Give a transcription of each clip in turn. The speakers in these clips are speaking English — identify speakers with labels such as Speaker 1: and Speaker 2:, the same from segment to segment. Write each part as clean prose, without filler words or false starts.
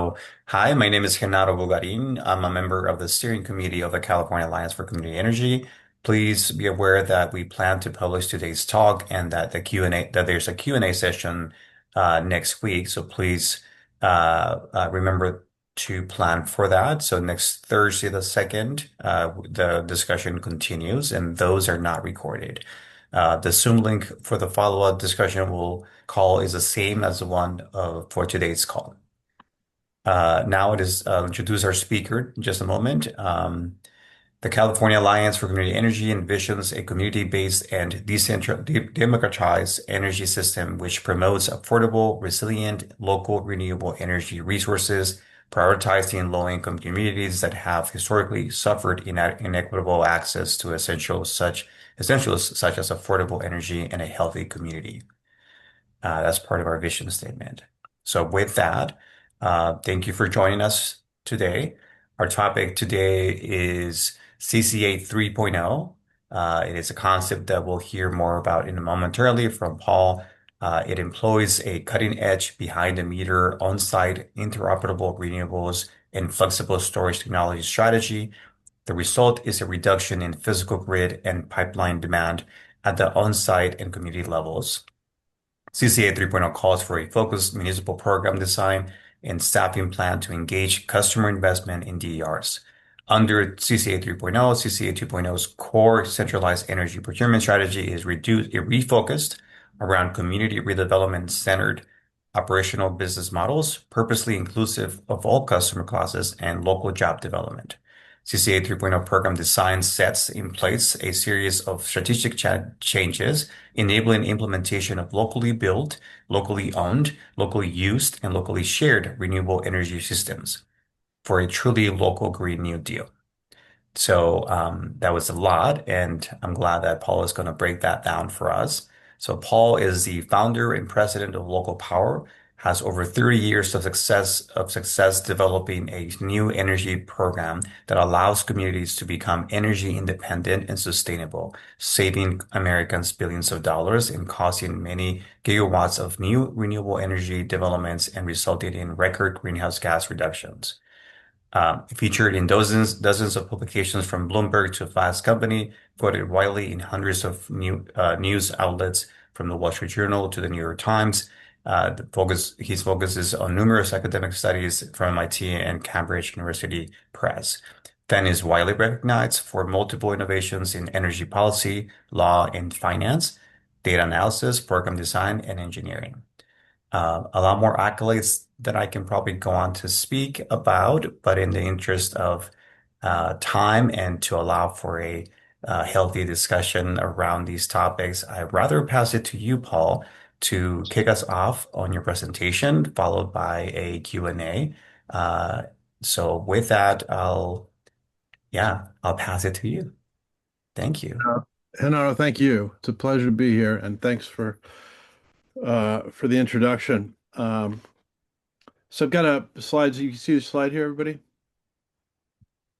Speaker 1: So, hi, my name is Genaro Bugarin. I'm a member of the steering committee of the California Alliance for Community Energy. Please be aware that we plan to publish today's talk and that there's a Q&A session next week. So please remember to plan for that. So next Thursday, the 2nd, the discussion continues, and those are not recorded. The Zoom link for the follow-up discussion will call is the same as the one for today's call. Now I'll introduce our speaker in just a moment. The California Alliance for Community Energy envisions a community-based and democratized energy system which promotes affordable, resilient, local renewable energy resources, prioritizing low-income communities that have historically suffered inequitable access to essentials such as affordable energy and a healthy community. That's part of our vision statement. So with that, thank you for joining us today. Our topic today is CCA 3.0. It is a concept that we'll hear more about in a momentarily from Paul. It employs a cutting-edge behind-the-meter, on-site, interoperable renewables and flexible storage technology strategy. The result is a reduction in physical grid and pipeline demand at the on-site and community levels. CCA 3.0 calls for a focused municipal program design and staffing plan to engage customer investment in DERs. Under CCA 3.0, CCA 2.0's core centralized energy procurement strategy is refocused around community redevelopment-centered operational business models, purposely inclusive of all customer classes and local job development. CCA 3.0 program design sets in place a series of strategic changes enabling implementation of locally built, locally owned, locally used, and locally shared renewable energy systems for a truly local Green New Deal. So that was a lot, and I'm glad that Paul is going to break that down for us. So Paul is the founder and president of Local Power, has over 30 years of success developing a new energy program that allows communities to become energy independent and sustainable, saving Americans billions of dollars and causing many gigawatts of new renewable energy developments and resulting in record greenhouse gas reductions. Featured in dozens of publications from Bloomberg to Fast Company, quoted widely in hundreds of news outlets from the Wall Street Journal to the New York Times. His focus is on numerous academic studies from MIT and Cambridge University Press. Fenn is widely recognized for multiple innovations in energy policy, law, and finance, data analysis, program design, and engineering. A lot more accolades that I can probably go on to speak about, but in the interest of time and to allow for a healthy discussion around these topics, I'd rather pass it to you, Paul, to kick us off on your presentation, followed by a Q&A. So with that, I'll pass it to you. Thank you.
Speaker 2: Henaro, thank you. It's a pleasure to be here, and thanks for the introduction. So I've got a slides. You can see the slide here, everybody?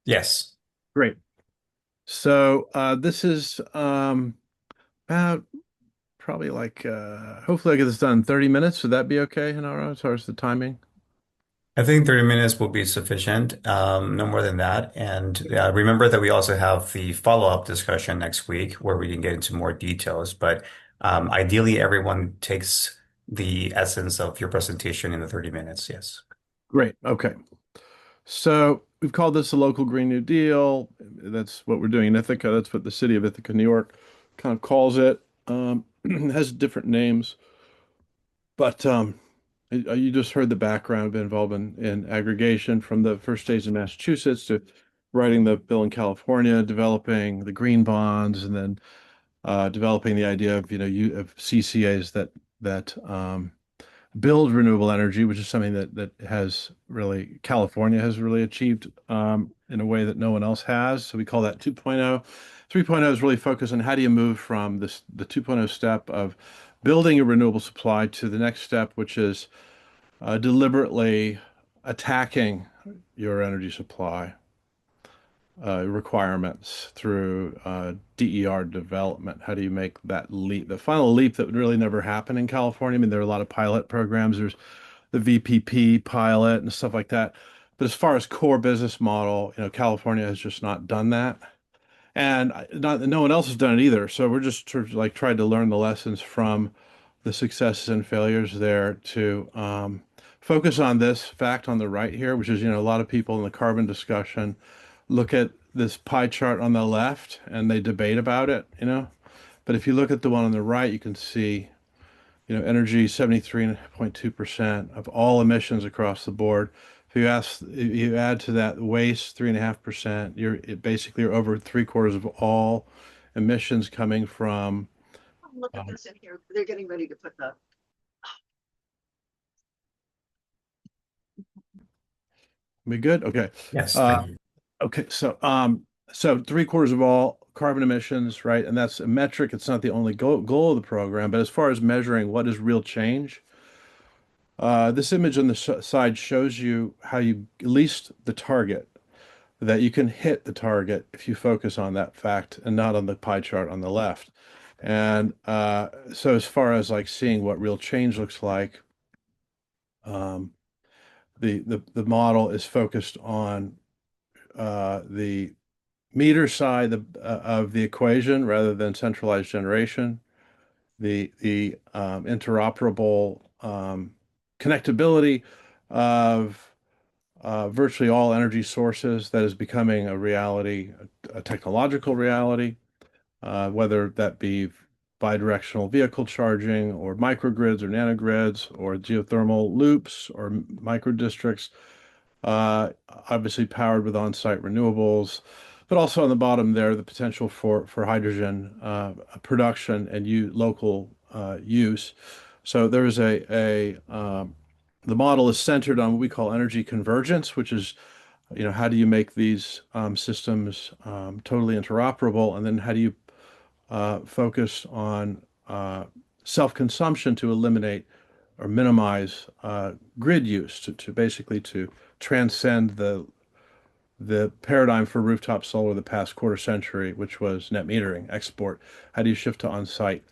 Speaker 1: Yes.
Speaker 2: Great. So this is about probably like hopefully I get this done in 30 minutes. Would that be okay, Henaro, as far as the timing?
Speaker 1: I think 30 minutes will be sufficient, no more than that. And remember that we also have the follow-up discussion next week where we can get into more details. But ideally, everyone takes the essence of your presentation in the 30 minutes. Yes.
Speaker 2: Great. Okay. So we've called this a local Green New Deal. That's what we're doing in Ithaca. That's what the city of Ithaca, New York, kind of calls it. It has different names, but you just heard the background. I've been involved in aggregation from the first days in Massachusetts to writing the bill in California, developing the green bonds, and then developing the idea of of CCAs that build renewable energy, which is something that has really California has really achieved in a way that no one else has. So we call that 2.0. 3.0 is really focused on how do you move from the 2.0 step of building a renewable supply to the next step, which is deliberately attacking your energy supply requirements through DER development. How do you make that leap, the final leap that would really never happen in California? I mean, there are a lot of pilot programs. the VPP pilot and stuff like that. But as far as core business model, California has just not done that. And no one else has done it either. So we're just sort of like trying to learn the lessons from the successes and failures there to focus on this fact on the right here, which is, a lot of people in the carbon discussion look at this pie chart on the left and they debate about it. But if you look at the one on the right, you can see, energy 73.2% of all emissions across the board. If you add to that waste 3.5%, basically you're over three-quarters of all emissions coming from.
Speaker 3: Look at this in here. They're getting ready to put the.
Speaker 2: We good? Okay.
Speaker 1: Yes,
Speaker 2: Uh,
Speaker 1: thank you.
Speaker 2: okay. So three-quarters of all carbon emissions, right? And that's a metric. It's not the only goal of the program, but as far as measuring what is real change, this image on the side shows you how you at least the target, that you can hit the target if you focus on that fact and not on the pie chart on the left. And so as far as like seeing what real change looks like, um, the model is focused on the meter side of the equation rather than centralized generation. The interoperable connectability of virtually all energy sources that is becoming a reality, a technological reality, whether that be bidirectional vehicle charging or microgrids or nanogrids or geothermal loops or microdistricts, uh, obviously powered with on-site renewables, but also on the bottom there, the potential for hydrogen production and local use. So there is the model is centered on what we call energy convergence, which is, how do you make these systems totally interoperable, and then how do you focus on self-consumption to eliminate or minimize grid use to basically to transcend the paradigm for rooftop solar the past quarter century, which was net metering, export. How do you shift to on-site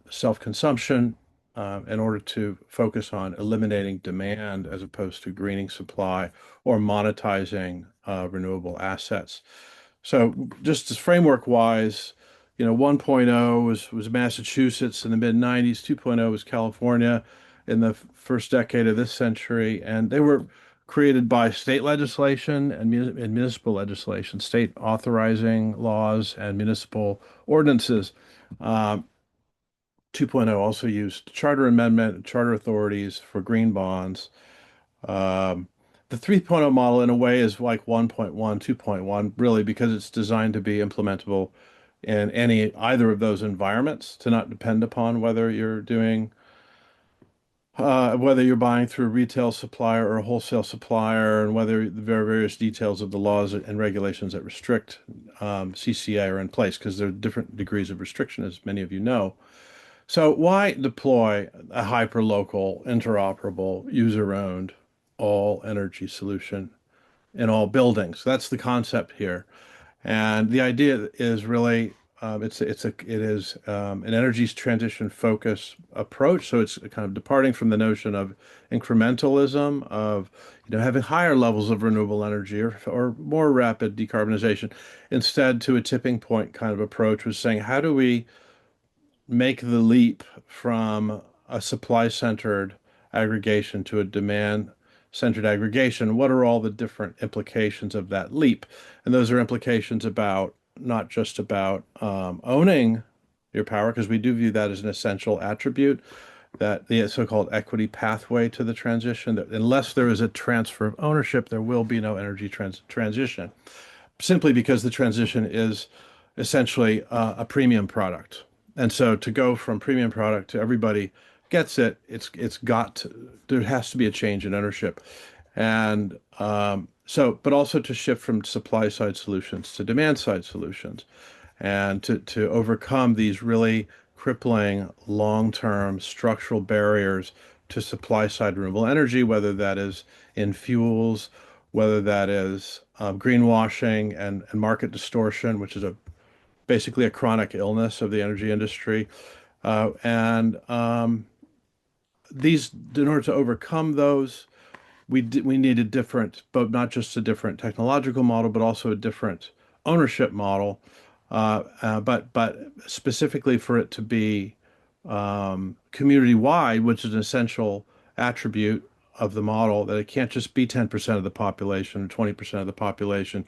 Speaker 2: self-consumption in order to focus on eliminating demand as opposed to greening supply or monetizing renewable assets? So just as framework wise, 1.0 was Massachusetts in the mid 90s, 2.0 was California in the first decade of this century, and they were created by state legislation and municipal legislation, state authorizing laws and municipal ordinances. Um, 2.0 also used charter amendment, charter authorities for green bonds. Um, the 3.0 model, in a way, is like 1.1, 2.1, really, because it's designed to be implementable in either of those environments, to not depend upon whether you're buying through a retail supplier or a wholesale supplier, and whether the various details of the laws and regulations that restrict CCA are in place, because there are different degrees of restriction, as many of you know. So why deploy a hyperlocal, interoperable, user-owned, all energy solution in all buildings? That's the concept here. And the idea is really it is an energy transition focus approach. So it's kind of departing from the notion of incrementalism of having higher levels of renewable energy or more rapid decarbonization, instead to a tipping point kind of approach, was saying how do we make the leap from a supply-centered aggregation to a demand-centered aggregation? What are all the different implications of that leap? And those are implications about not just about owning your power, because we do view that as an essential attribute, that the so-called equity pathway to the transition, that unless there is a transfer of ownership, there will be no energy transition, simply because the transition is essentially a premium product. And so to go from premium product to everybody gets it, there has to be a change in ownership. And but also to shift from supply side solutions to demand side solutions, and to overcome these really crippling long-term structural barriers to supply side renewable energy, whether that is in fuels, whether that is greenwashing and market distortion, which is basically a chronic illness of the energy industry, and in order to overcome those, we need a different, but not just a different technological model, but also a different ownership model. But specifically for it to be community wide, which is an essential attribute of the model, that it can't just be 10% of the population or 20% of the population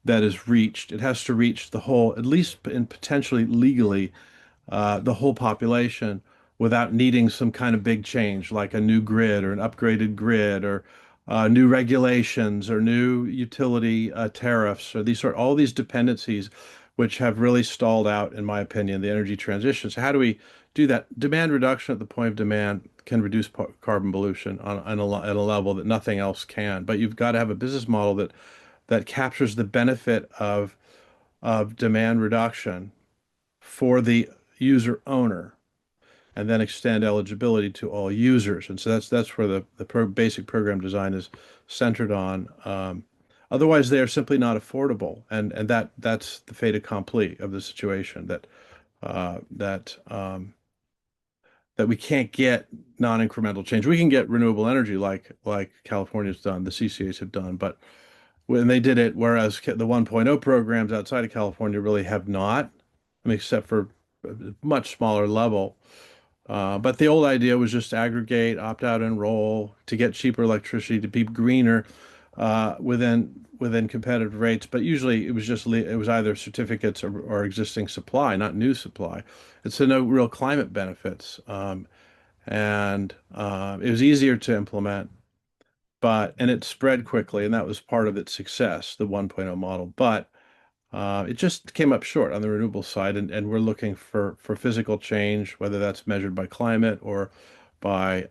Speaker 2: that is reached. It has to reach the whole, at least and potentially legally, the whole population without needing some kind of big change, like a new grid or an upgraded grid or new regulations or new utility tariffs or all these dependencies, which have really stalled out, in my opinion, the energy transition. So how do we do that? Demand reduction at the point of demand can reduce carbon pollution at a level that nothing else can. But you've got to have a business model that captures the benefit of demand reduction for the user owner and then extend eligibility to all users. And so that's where the basic program design is centered on. Otherwise, they are simply not affordable, and that's the fait accompli of the situation that we can't get non-incremental change. We can get renewable energy like California's done, the CCAs have done, but when they did it, whereas the 1.0 programs outside of California really have not, I mean, except for a much smaller level. But the old idea was just aggregate, opt out, enroll to get cheaper electricity to be greener within competitive rates. But usually it was either certificates or existing supply, not new supply. And so no real climate benefits. And it was easier to implement, and it spread quickly, and that was part of its success, the 1.0 model. But it just came up short on the renewable side, and we're looking for physical change, whether that's measured by climate or by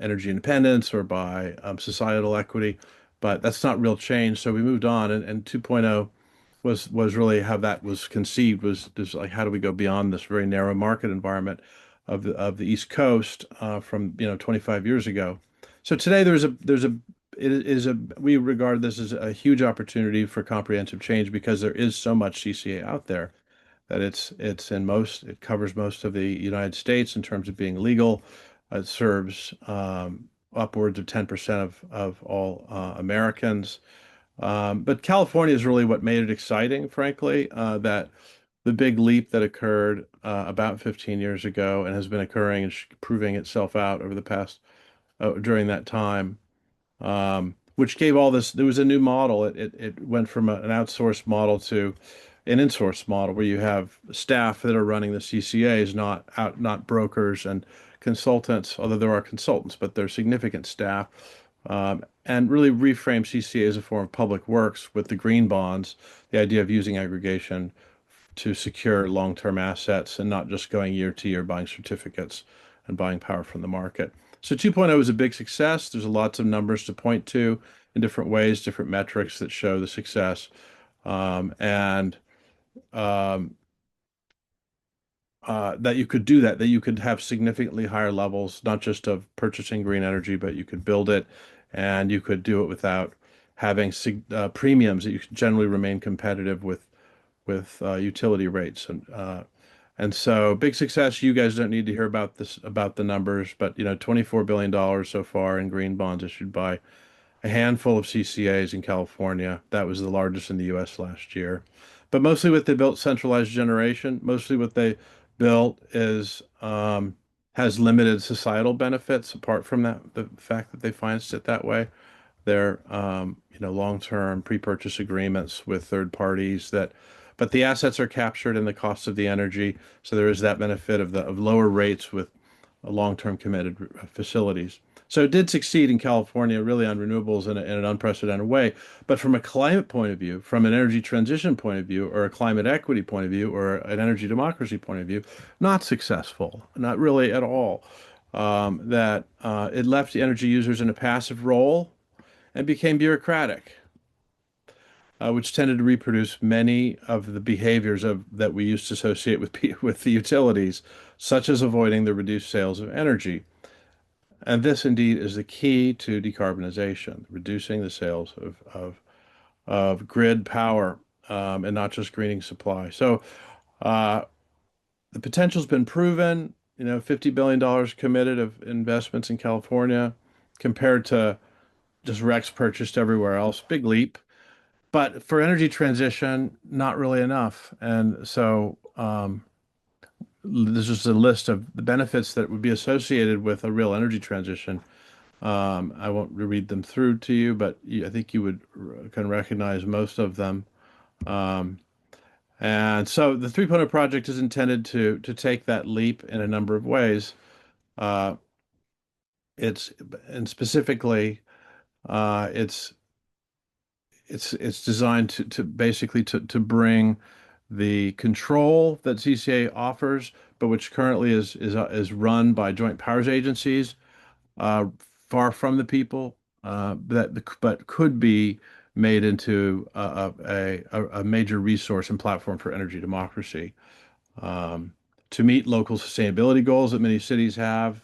Speaker 2: energy independence or by societal equity. But that's not real change. So we moved on, and 2.0 was really how that was conceived, was just like how do we go beyond this very narrow market environment of the East Coast from 25 years ago. So today we regard this as a huge opportunity for comprehensive change because there is so much CCA out there that it covers most of the United States in terms of being legal. It serves upwards of 10% of all Americans. But California is really what made it exciting, frankly, that the big leap that occurred about 15 years ago and has been occurring and proving itself out over the past during that time, which gave all this. There was a new model. It went from an outsourced model to an insourced model where you have staff that are running the CCAs, not brokers and consultants, although there are consultants, but they're significant staff, and really reframe CCA as a form of public works with the green bonds, the idea of using aggregation to secure long-term assets and not just going year to year buying certificates and buying power from the market. So 2.0 is a big success. There's lots of numbers to point to in different ways, different metrics that show the success. And that you could do that you could have significantly higher levels, not just of purchasing green energy, but you could build it and you could do it without having premiums that you could generally remain competitive with utility rates. And so big success. You guys don't need to hear about the numbers, but $24 billion so far in green bonds issued by a handful of CCAs in California. That was the largest in the US last year. But mostly what they built, centralized generation, mostly what they built is has limited societal benefits apart from the fact that they financed it that way. They're long-term pre-purchase agreements with third parties but the assets are captured in the cost of the energy, so there is that benefit of lower rates with long-term committed facilities. So it did succeed in California, really on renewables in an unprecedented way. But from a climate point of view, from an energy transition point of view, or a climate equity point of view, or an energy democracy point of view, not successful, not really at all. That it left the energy users in a passive role and became bureaucratic, which tended to reproduce many of the behaviors that we used to associate with the utilities, such as avoiding the reduced sales of energy. And this indeed is the key to decarbonization, reducing the sales of grid power and not just greening supply. So the potential's been proven. $50 billion committed of investments in California compared to just RECs purchased everywhere else. Big leap. But for energy transition, not really enough. And so this is a list of the benefits that would be associated with a real energy transition. I won't read them through to you, but I think you would kind of recognize most of them. Um, and so the 3.0 project is intended to take that leap in a number of ways. Uh, it's and specifically, it's it's designed to basically to bring the control that CCA offers, but which currently is run by joint powers agencies, uh, far from the people, but could be made into a major resource and platform for energy democracy, um, to meet local sustainability goals that many cities have,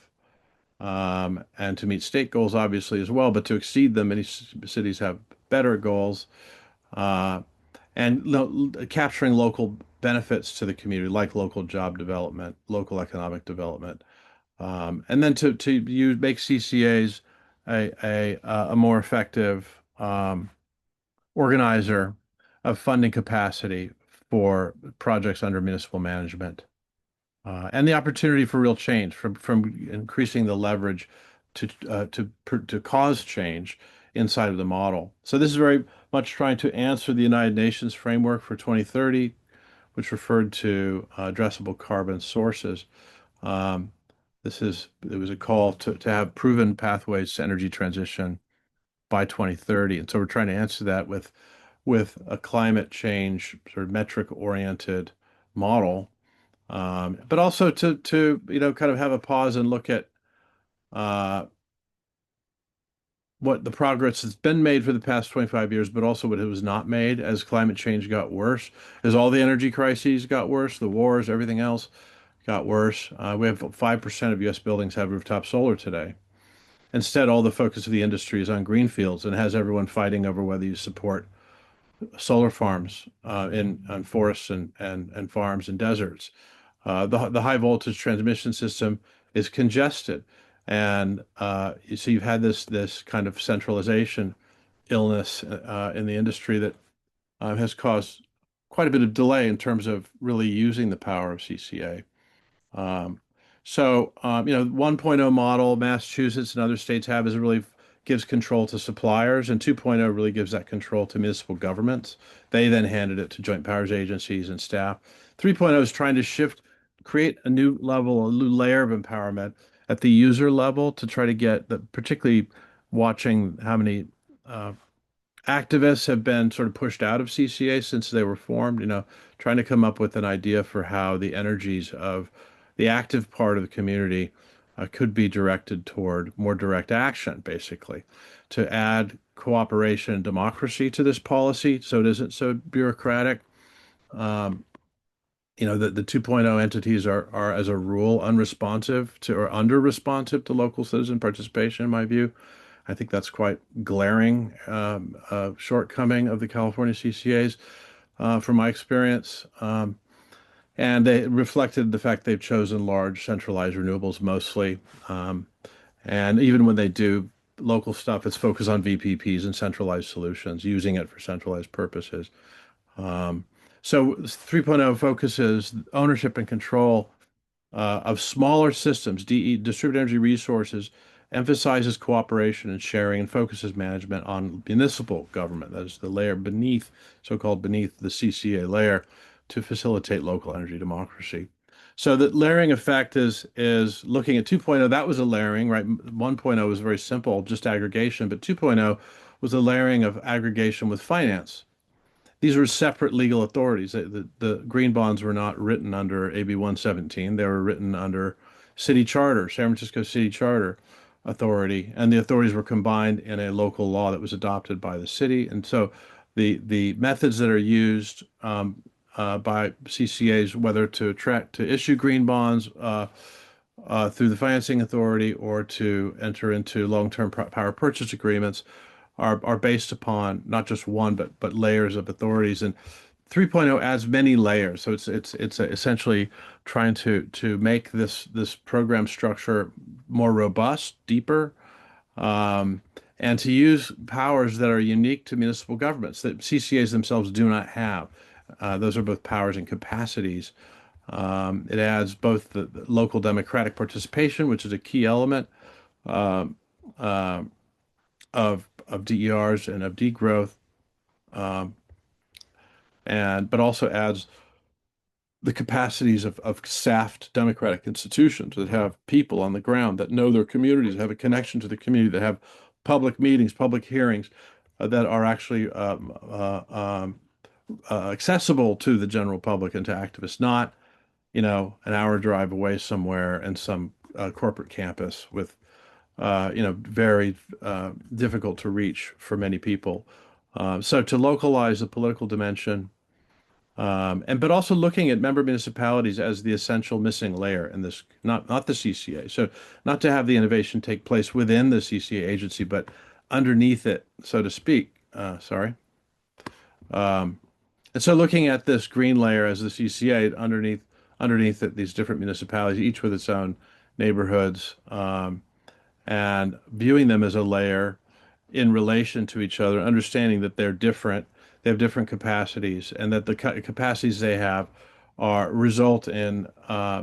Speaker 2: and to meet state goals, obviously, as well, but to exceed them, many cities have better goals, uh, and capturing local benefits to the community, like local job development, local economic development, and then make CCAs a more effective organizer of funding capacity for projects under municipal management, and the opportunity for real change from increasing the leverage to cause change inside of the model. So this is very much trying to answer the United Nations framework for 2030, which referred to addressable carbon sources. Um, it was a call to have proven pathways to energy transition by 2030, and so we're trying to answer that with a climate change sort of metric oriented model, but also to kind of have a pause and look at uh, what the progress that's been made for the past 25 years, but also what it was not made as climate change got worse, as all the energy crises got worse, the wars, everything else got worse. We have 5% of U.S. buildings have rooftop solar today. Instead, all the focus of the industry is on greenfields and has everyone fighting over whether you support solar farms in on forests and farms and deserts. The high voltage transmission system is congested, and so you've had this kind of centralization illness in the industry that has caused quite a bit of delay in terms of really using the power of CCA. Um, 1.0 model, Massachusetts and other states have is really gives control to suppliers, and 2.0 really gives that control to municipal governments. They then handed it to joint powers agencies and staff. 3.0 is trying to create a new level, a new layer of empowerment at the user level to try to get particularly watching how many uh, activists have been sort of pushed out of CCA since they were formed, trying to come up with an idea for how the energies of the active part of the community could be directed toward more direct action, basically, to add cooperation and democracy to this policy so it isn't so bureaucratic. Um, the 2.0 entities are, as a rule, unresponsive to or under responsive to local citizen participation, in my view. I think that's quite glaring shortcoming of the California CCAs, from my experience. And they reflected the fact they've chosen large centralized renewables mostly. And even when they do local stuff, it's focused on VPPs and centralized solutions, using it for centralized purposes. Um, so 3.0 focuses ownership and control of smaller systems, distributed energy resources, emphasizes cooperation and sharing, and focuses management on municipal government. That is the layer beneath, so-called beneath the CCA layer, to facilitate local energy democracy. So the layering effect is looking at 2.0. That was a layering, right? 1.0 was very simple, just aggregation, but 2.0 was a layering of aggregation with finance. These were separate legal authorities. The green bonds were not written under AB 117. They were written under city charter, San Francisco City Charter Authority, and the authorities were combined in a local law that was adopted by the city. And so the methods that are used by CCAs, whether to issue green bonds through the financing authority or to enter into long-term power purchase agreements, are based upon not just one but layers of authorities. And 3.0 adds many layers. So it's essentially trying to make this program structure more robust, deeper, um, and to use powers that are unique to municipal governments that CCAs themselves do not have. Those are both powers and capacities. It adds both the local democratic participation, which is a key element um, uh, of DERs and of degrowth, um, and but also adds the capacities of staffed democratic institutions that have people on the ground that know their communities, have a connection to the community, that have public meetings, public hearings that are actually accessible to the general public and to activists, not, an hour drive away somewhere in some corporate campus with, very difficult to reach for many people. So to localize the political dimension, and but also looking at member municipalities as the essential missing layer in this, not the CCA. So not to have the innovation take place within the CCA agency, but underneath it, so to speak. Sorry. Um, and so looking at this green layer as the CCA underneath it, these different municipalities, each with its own neighborhoods, and viewing them as a layer in relation to each other, understanding that they're different, they have different capacities, and that the capacities they have are result in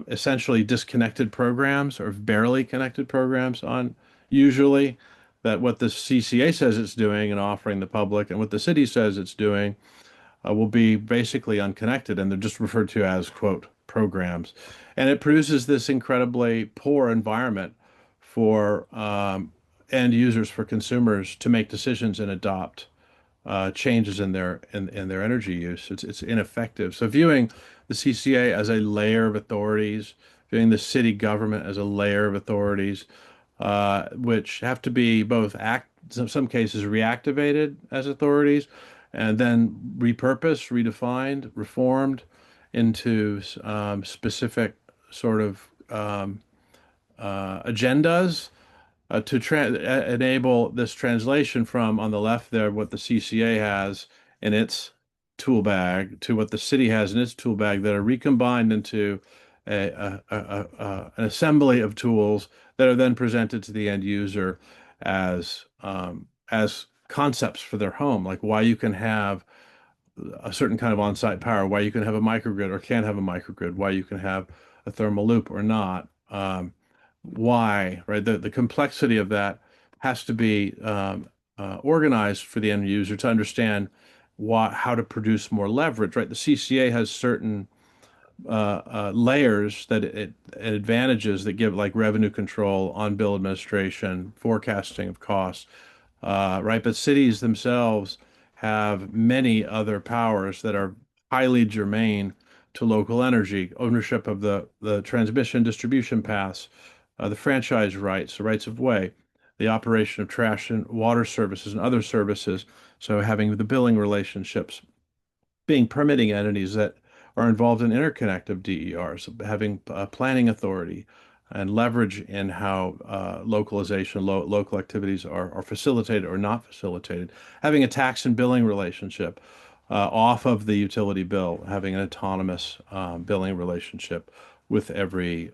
Speaker 2: essentially disconnected programs or barely connected programs on usually that what the CCA says it's doing and offering the public and what the city says it's doing will be basically unconnected, and they're just referred to as, quote, programs. And it produces this incredibly poor environment for end users, for consumers to make decisions and adopt changes in their energy use. It's ineffective. So viewing the CCA as a layer of authorities, viewing the city government as a layer of authorities, which have to be both in some cases reactivated as authorities, and then repurposed, redefined, reformed into specific sort of agendas to enable this translation from on the left there, what the CCA has in its tool bag to what the city has in its tool bag that are recombined into an assembly of tools that are then presented to the end user as concepts for their home, like why you can have a certain kind of on-site power, why you can have a microgrid or can't have a microgrid, why you can have a thermal loop or not. Why, right? The complexity of that has to be organized for the end user to understand how to produce more leverage, right? The CCA has certain layers that advantages that give like revenue control, on-bill administration, forecasting of costs, right? But cities themselves have many other powers that are highly germane to local energy, ownership of the transmission distribution paths, the franchise rights, the rights of way, the operation of trash and water services and other services. So having the billing relationships, being permitting entities that are involved in interconnect of DERs, having planning authority and leverage in how local activities are facilitated or not facilitated, having a tax and billing relationship off of the utility bill, having an autonomous billing relationship with every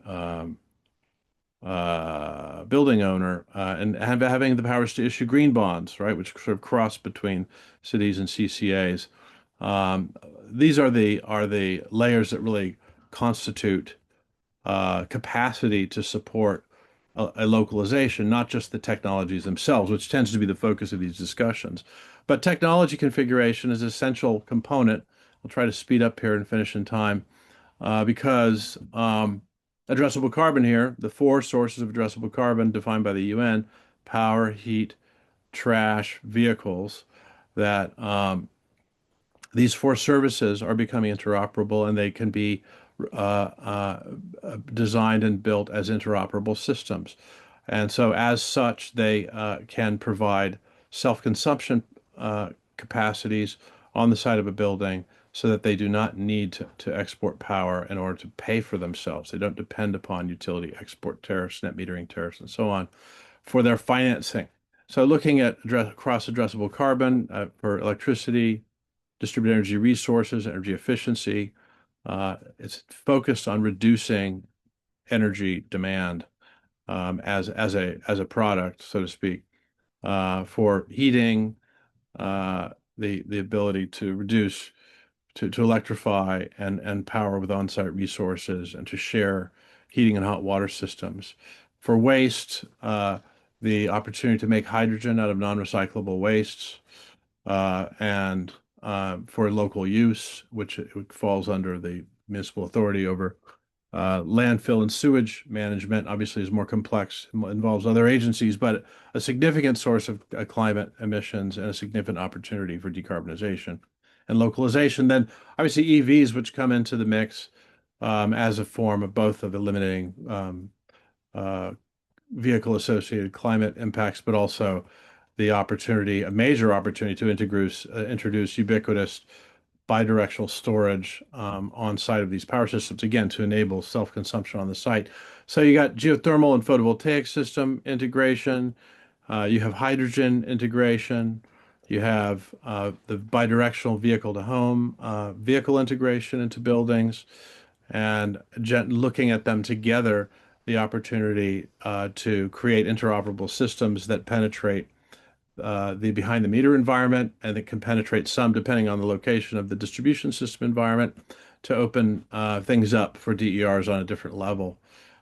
Speaker 2: building owner, and having the powers to issue green bonds, right, which sort of cross between cities and CCAs. These are the layers that really constitute capacity to support a localization, not just the technologies themselves, which tends to be the focus of these discussions. But technology configuration is an essential component. I'll try to speed up here and finish in time because addressable carbon here, the four sources of addressable carbon defined by the UN: power, heat, trash, vehicles, that these four services are becoming interoperable and they can be uh, uh, designed and built as interoperable systems. And so, as such, they can provide self-consumption capacities on the side of a building so that they do not need to export power in order to pay for themselves. They don't depend upon utility export tariffs, net metering tariffs, and so on for their financing. So, looking at cross-addressable carbon for electricity, distributed energy resources, energy efficiency. It's focused on reducing energy demand as a product, so to speak, for heating, the ability to reduce to electrify and power with on-site resources and to share heating and hot water systems. For waste, the opportunity to make hydrogen out of non-recyclable wastes, and for local use, which it falls under the municipal authority over landfill and sewage management. Obviously is more complex, involves other agencies, but a significant source of climate emissions and a significant opportunity for decarbonization and localization. Then obviously EVs, which come into the mix as a form of both of eliminating uh, vehicle-associated climate impacts, but also the opportunity, a major opportunity to introduce ubiquitous bidirectional storage on site of these power systems, again, to enable self-consumption on the site. So you got geothermal and photovoltaic system integration, you have hydrogen integration, you have the bidirectional vehicle to home vehicle integration into buildings, and looking at them together, the opportunity to create interoperable systems that penetrate the behind the meter environment, and it can penetrate some depending on the location of the distribution system environment to open things up for DERs on a different level.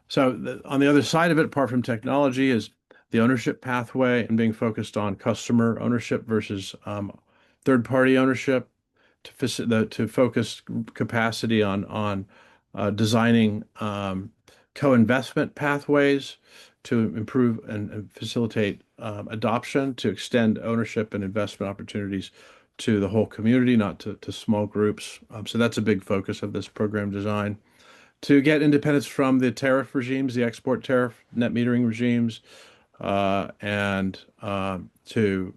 Speaker 2: So on the other side of it, apart from technology, is the ownership pathway and being focused on customer ownership versus third-party ownership to focus capacity on designing co-investment pathways to improve and facilitate adoption, to extend ownership and investment opportunities to the whole community, not to small groups. So that's a big focus of this program design. To get independence from the tariff regimes, the export tariff, net metering regimes, and to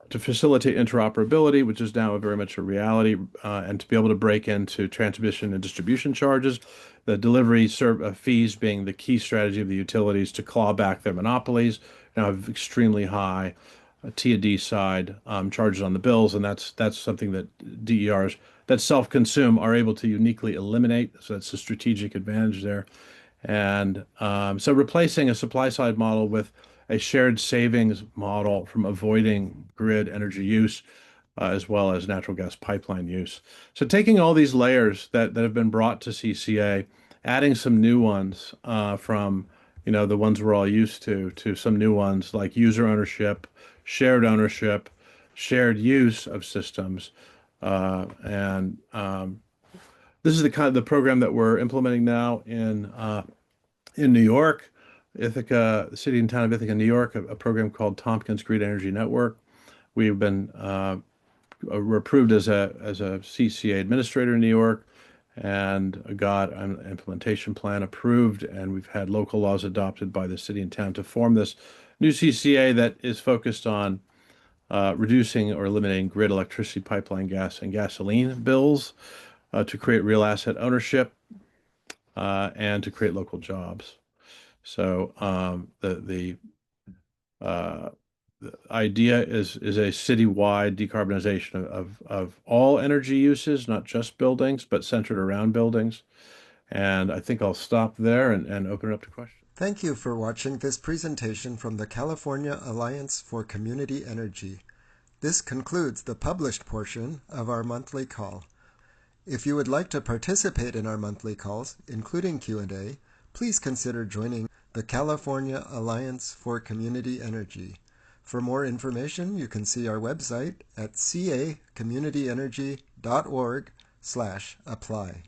Speaker 2: facilitate interoperability, which is now very much a reality, and to be able to break into transmission and distribution charges, the delivery fees being the key strategy of the utilities to claw back their monopolies, now have extremely high T and D side charges on the bills, and that's something that DERs that self-consume are able to uniquely eliminate. So that's a strategic advantage there. And so replacing a supply side model with a shared savings model from avoiding grid energy use, as well as natural gas pipeline use. So taking all these layers that have been brought to CCA, adding some new ones from the ones we're all used to some new ones like user ownership, shared use of systems, and this is the kind of the program that we're implementing now in New York, Ithaca, the city and town of Ithaca, New York, a program called Tompkins Green Energy Network. We've been we're approved as a CCA administrator in New York, and got an implementation plan approved, and we've had local laws adopted by the city and town to form this new CCA that is focused on reducing or eliminating grid electricity, pipeline gas, and gasoline bills to create real asset ownership and to create local jobs. So the idea is a citywide decarbonization of all energy uses, not just buildings, but centered around buildings. And I think I'll stop there and open it up to questions.
Speaker 4: Thank you for watching this presentation from the California Alliance for Community Energy. This concludes the published portion of our monthly call. If you would like to participate in our monthly calls, including Q&A, please consider joining the California Alliance for Community Energy. For more information, you can see our website at cacommunityenergy.org/apply.